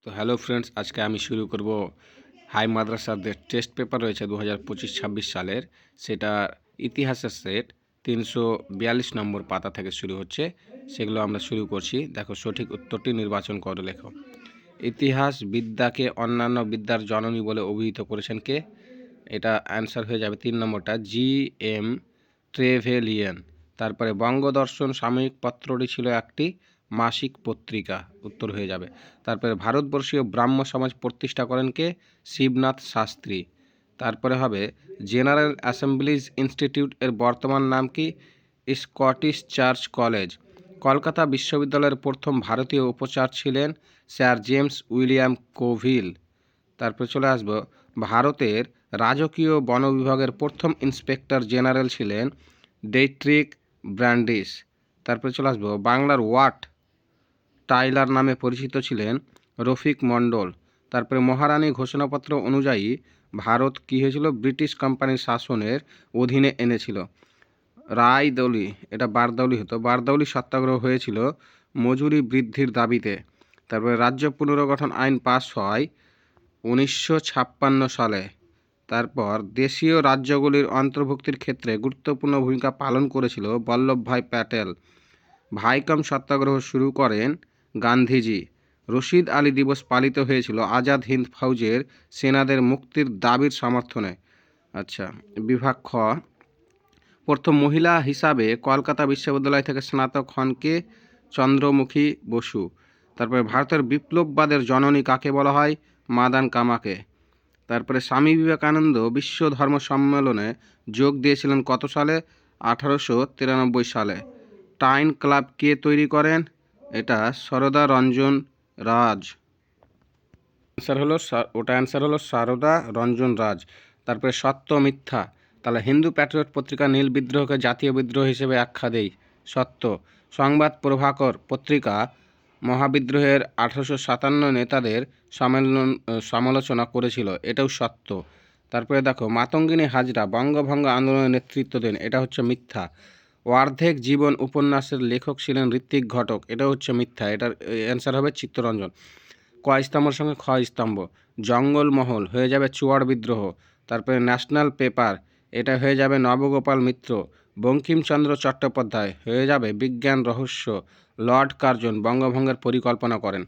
তো hello friends, আজকে আমি শুরু করব হাই মাদ্রাসাদের টেস্ট পেপার রয়েছে 2025-26 সালের। সেটা ইতিহাসের সেট 342 নম্বর পাতা থেকে শুরু হচ্ছে। সেগুলো আমরা শুরু করছি। দেখো, সঠিক উত্তরটি নির্বাচন করে লেখো। ইতিহাস বিদ্যাকে অন্যান্য বিদ্যার জননী বলে অভিহিত করেছেন কে? এটা অ্যান্সার হয়ে যাবে 3 নম্বরটা, জি.এম. ট্রেভেলিয়ান। তারপরে বঙ্গদর্শন সাময়িক পত্রটি ছিল একটি মাসিক পত্রিকা, উত্তর হয়ে যাবে। তারপরে ভারতবর্ষীয় ব্রাহ্ম সমাজ প্রতিষ্ঠা করেন কে? শিবনাথ শাস্ত্রী। তারপরে হবে জেনারেল অ্যাসেম্বলিজ ইনস্টিটিউট এর বর্তমান নাম কি? Scottish church college. কলকাতা বিশ্ববিদ্যালয়ের প্রথম ভারতীয় উপাচার্য ছিলেন স্যার জেমস উইলিয়াম কোভিল। তারপরে চলে আসব, ভারতের রাজকীয় বন বিভাগের প্রথম ইন্সপেক্টর জেনারেল ছিলেন ডেইট্রিক ব্র্যান্ডিস। তারপরে চলে আসবো, বাংলার ওয়াট টাইলার নামে পরিচিত ছিলেন রফিক মণ্ডল। তারপরে মহারানী ঘোষণাপত্র অনুযায়ী ভারত কী হয়েছিল? ব্রিটিশ কোম্পানির শাসনের অধীনে এনেছিল। রায়দৌলি, এটা বারদৌলি হতো, বারদৌলি সত্যাগ্রহ হয়েছিল মজুরি বৃদ্ধির দাবিতে। তারপরে রাজ্য পুনর্গঠন আইন পাস হয় 1956 সালে। তারপর দেশীয় রাজ্যগুলির অন্তর্ভুক্তির ক্ষেত্রে গুরুত্বপূর্ণ ভূমিকা পালন করেছিল বল্লভভাই প্যাটেল। ভাইকম সত্যাগ্রহ শুরু করেন গান্ধীজি। রশিদ আলী দিবস পালিত হয়েছিল আজাদ হিন্দ ফৌজের সেনাদের মুক্তির দাবির সমর্থনে। আচ্ছা, বিভাগ খ, প্রথম মহিলা হিসাবে কলকাতা বিশ্ববিদ্যালয় থেকে স্নাতক হন কে? চন্দ্রমুখী বসু। তারপরে ভারতের বিপ্লববাদের জননী কাকে বলা হয়? মাদান কামাকে। তারপরে স্বামী বিবেকানন্দ বিশ্ব ধর্ম সম্মেলনে যোগ দিয়েছিলেন কত সালে? 1893 সালে। টাইন ক্লাব কে তৈরি করেন? এটা সারদা রঞ্জন রাজ। অ্যান্সার হলো সারদা রঞ্জন রাজ। তারপরে সত্য মিথ্যা, তাহলে হিন্দু প্যাট্রিয়ট পত্রিকা নীল বিদ্রোহকে জাতীয় বিদ্রোহ হিসেবে আখ্যা দেয়। সত্য। সংবাদ প্রভাকর পত্রিকা মহাবিদ্রোহের 1857 নেতাদের সমালোচনা করেছিল, এটাও সত্য। তারপরে দেখো, মাতঙ্গিনী হাজরা বঙ্গভঙ্গ আন্দোলনের নেতৃত্ব দেন, এটা হচ্ছে মিথ্যা। অর্ধেক জীবন উপন্যাসের লেখক ছিলেন ঋত্বিক ঘটক, এটা হচ্ছে মিথ্যা। এটার অ্যান্সার হবে চিত্তরঞ্জন। ক স্তম্ভের সঙ্গে খ স্তম্ভ। জঙ্গলমহল হয়ে যাবে চুয়াড় বিদ্রোহ। তারপরে ন্যাশনাল পেপার, এটা হয়ে যাবে নবগোপাল মিত্র। বঙ্কিমচন্দ্র চট্টোপাধ্যায় হয়ে যাবে বিজ্ঞান রহস্য। লর্ড কার্জন বঙ্গভঙ্গের পরিকল্পনা করেন।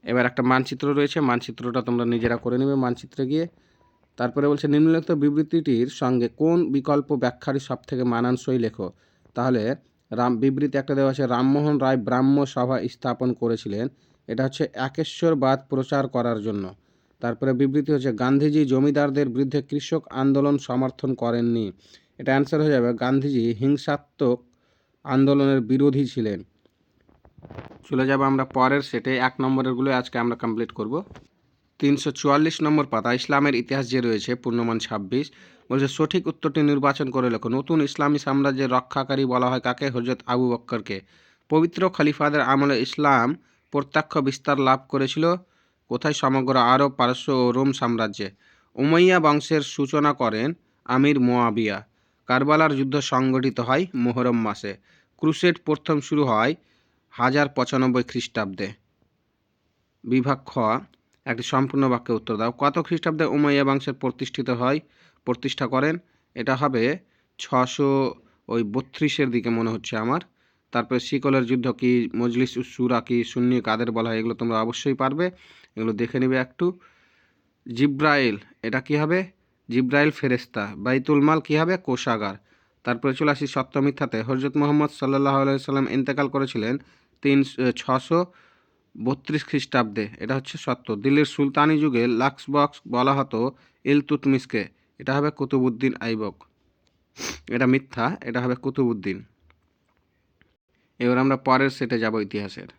এবার একটা মানচিত্র রয়েছে, মানচিত্রটা তোমরা নিজেরা করে নেবে মানচিত্রে গিয়ে। তারপরে বলছে নিম্নলিখিত বিবৃতিটির সঙ্গে কোন বিকল্প ব্যাখ্যাটি সব থেকে মানানসই লেখো। তাহলে বিবৃতি একটা দেওয়া আছে, রামমোহন রায় ব্রাহ্ম সভা স্থাপন করেছিলেন, এটা হচ্ছে একেশ্বরবাদ প্রচার করার জন্য। তারপরে বিবৃতি হচ্ছে গান্ধীজি জমিদারদের বিরুদ্ধে কৃষক আন্দোলন সমর্থন করেননি, এটা অ্যান্সার হয়ে যাবে গান্ধীজি হিংসাত্মক আন্দোলনের বিরোধী ছিলেন। চলে যাব আমরা পরের সেটে, 1 নম্বরেরগুলো আজকে আমরা কমপ্লিট করব। 344 নম্বর পাতা, ইসলামের ইতিহাস যে রয়েছে পূর্ণমান 26, বলছে সঠিক উত্তরটি নির্বাচন করে লেখো। নতুন ইসলামী সাম্রাজ্যের রক্ষাকারী বলা হয় কাকে? হযরত আবু বক্করকে। পবিত্র খলিফাদের আমলে ইসলাম প্রত্যক্ষ বিস্তার লাভ করেছিল কোথায়? সমগ্র আরব, পারস্য ও রোম সাম্রাজ্যে। উমাইয়া বংশের সূচনা করেন আমির মুয়াবিয়া। কারবালার যুদ্ধ সংগঠিত হয় মুহররম মাসে। ক্রুসেড প্রথম শুরু হয় 1095 খ্রিস্টাব্দে। বিভাগ খ, একটি সম্পূর্ণ বাক্যে উত্তর দাও। কত খ্রিস্টাব্দে উমাইয়া বংশের প্রতিষ্ঠা করেন? এটা হবে 632 দিকে মনে হচ্ছে আমার। তারপরে শিকলের যুদ্ধ কি? মজলিস উস-শুরা কি? সুন্নি কাদের বলা হয়? এগুলো তোমরা অবশ্যই পারবে, এগুলো দেখে নেবে একটু। জিব্রাইল, এটা কি হবে? জিব্রাইল ফেরেশতা। বাইতুল মাল কি হবে? কোষাগার। তারপরে চলে আসি সত্য মিথ্যাতে। হযরত মুহাম্মদ সাল্লাল্লাহু আলাইহি সাল্লাম ইন্তেকাল করেছিলেন 632 খ্রিস্টাব্দে, এটা হচ্ছে সত্য। দিল্লির সুলতানি যুগে লাক্স বক্স বলা হতো ইলতুৎমিশকে, এটা হবে কুতুবউদ্দিন আইবক। এটা মিথ্যা, এটা হবে কুতুবউদ্দিন। এবার আমরা পরের সেটে যাব ইতিহাসের।